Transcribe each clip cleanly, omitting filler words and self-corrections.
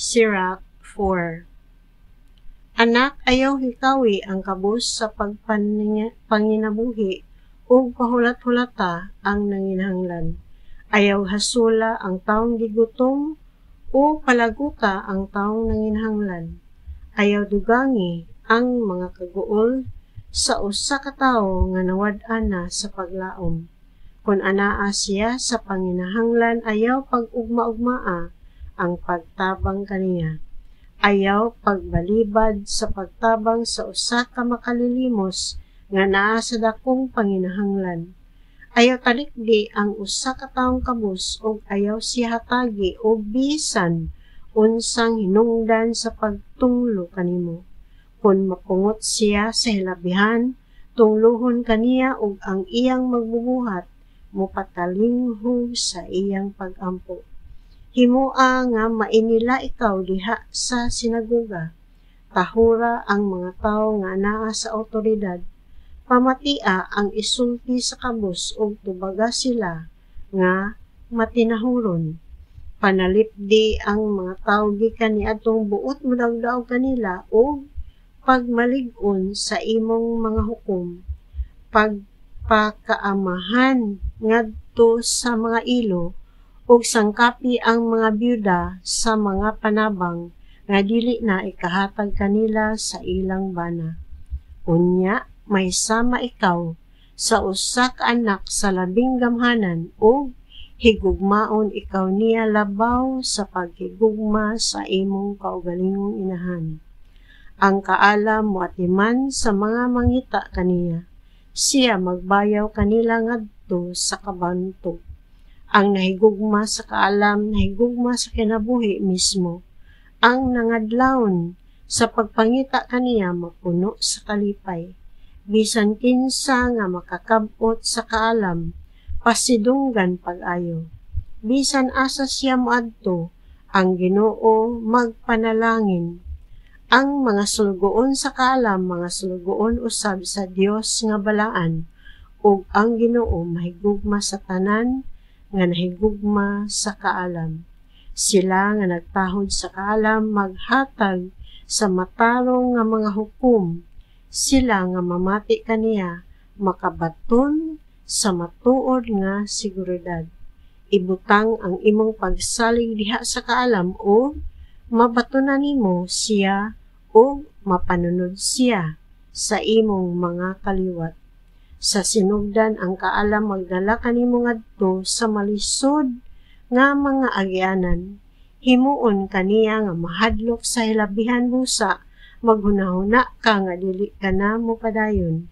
Sirach 4. Anak, ayaw hikawi ang kabus sa panginabuhi o pahulat-hulata ang nanginahanglan. Ayaw hasula ang taong gigutom o palaguta ang taong nanginahanglan. Ayaw dugangi ang mga kaguol sa usa ka tawo nga nawad-an na sa paglaom. Kung anaa siya sa panginahanglan, ayaw pag-ugma-ugmaa ang pagtabang kaniya. Ayaw pagbalibad sa pagtabang sa usa ka makalilimos nga naa sa dakong panginahanglan. Ayaw talikdi ang usa ka taong kabus ug ayaw siya hatagi o bisan unsang hinungdan sa pagtunglo kanimo. Kung mapungot siya sa hilabihan, tunglohon kaniya ug ang iyang magbubuhat mopatalingho sa iyang pag-ampo. Himoa nga mainila ikaw diha sa sinagoga. Tahura ang mga tawo nga anaa sa awtoridad. Pamatia ang isulti sa kabus ug tubaga sila nga matinahuron. Panalipdi ang mga tawo gikan niadtong buot mudagdaog kanila ug pagmalig-on sa imong mga hukom. Pagpakaamahan ngadto sa mga ilo ug sangkapi ang mga byuda sa mga panabang nga dili na ikahatag kanila sa ilang bana. Unya, may sama ikaw sa usa ka anak sa labing gamhanan ug higugmaon ikaw niya labaw sa paghigugma sa imong kaugalingong inahan. Ang kaalam moatiman sa mga mangita kaniya. Siya magbayaw kanila ngadto sa kabantog. Ang nahigugma sa kaalam, nahigugma sa kinabuhi mismo. Ang nangadlawon sa pagpangita kaniya mapuno sa kalipay. Bisan kinsa nga makakabot sa kaalam, pasidunggan pag-ayo. Bisan asa siya moadto, ang Ginoo magpanalangin. Ang mga sulgoon sa kaalam, mga sulgoon usab sa Dios nga balaan, ug ang Ginoo mahigugma sa tanan nga nahigugma sa kaalam. Sila nga nagtahod sa kaalam maghatag sa matarong nga mga hukom. Sila nga mamati kaniya makabaton sa matuod nga seguridad. Ibutang ang imong pagsalig diha sa kaalam o mabatunan nimo siya o mapanunod siya sa imong mga kaliwat. Sa sinugdan ang kaalam magdala kanimo ngadto sa malisod nga mga agyanan. Himuon kaniya nga mahadlok sa hilabihan busa, maghunahuna ka nga dili ka na mopadayon.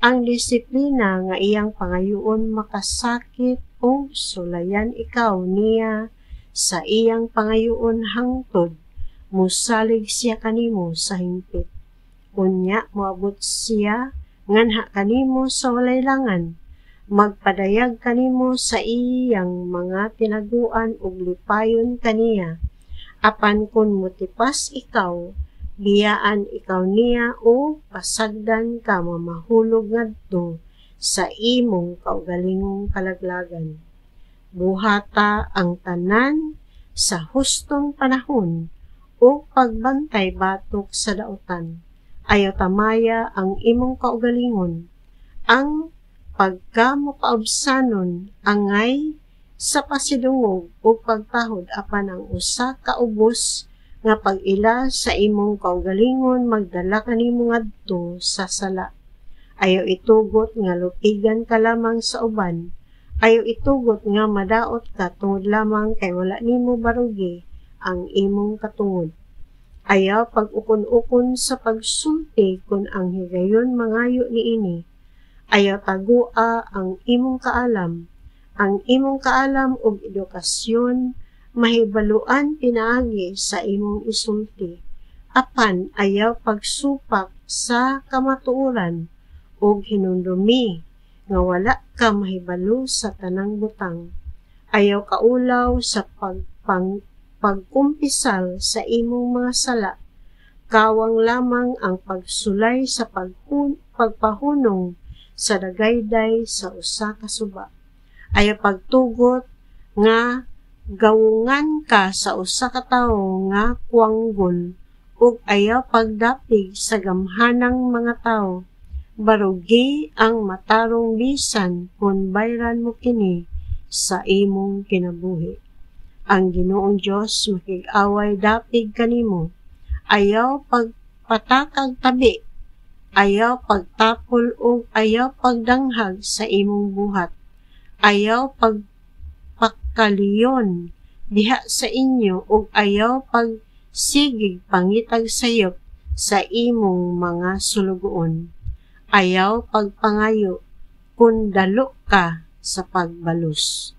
Ang disiplina nga iyang pangayuon makasakit o sulayan ikaw niya sa iyang pangayuon hangtod, musalig siya kanimo sa hingpit. Unya moabot siya nganha kanimo sa walay langan, magpadayag kanimo sa iyang mga tinaguan ug lipayon kaniya. Apan kun motipas ikaw, biyaan ikaw niya o pasagdan ka mamahulog ngadto sa imong kaugalingong kalaglagan. Buhata ang tanan sa hustong panahon o pagbantay batok sa dautan. Ayaw tamaya ang imong kaugalingon. Ang pagkamukaobsanon angay sa pasidungog o pagtahod apan ang usa ka ubos nga pag-ila sa imong kaugalingon magdala kanimo ngadto sa sala. Ayaw itugot nga lupigan ka lamang sa uban. Ayaw itugot nga madaot ka tungod lamang kay wala nimo barugi ang imong katungod. Ayaw pag-ukon-ukon sa pagsulti kung ang higayon mangayo niini. Ayaw tagua ang imong kaalam. Ang imong kaalam ug edukasyon mahibaluan pinaagi sa imong isulti. Apan ayaw pagsupak sa kamatuoran ug hinundumi nga wala ka mahibalo sa tanang butang. Ayaw kaulaw sa pagkumpisal sa imong mga sala. Kawang lamang ang pagsulay sa pagpahunong sa dagayday sa usa ka suba. Ayaw pagtugot nga gawungan ka sa usa ka tawo nga kuwanggol ug ayaw pagdapig sa gamhanang mga tawo. Barugi ang matarong bisan kung bayran mo kini sa imong kinabuhi. Ang Ginoong Dios makig-away dapig kanimo. Ayaw pagpatakag tabi, ayaw pagtapol ug ayaw pagdanghag sa imong buhat. Ayaw pagpakaliyon diha sa inyo ug ayaw pagsigig pangitag sayop sa imong mga sulugoon. Ayaw pagpangayo kun dalo ka sa pagbalus.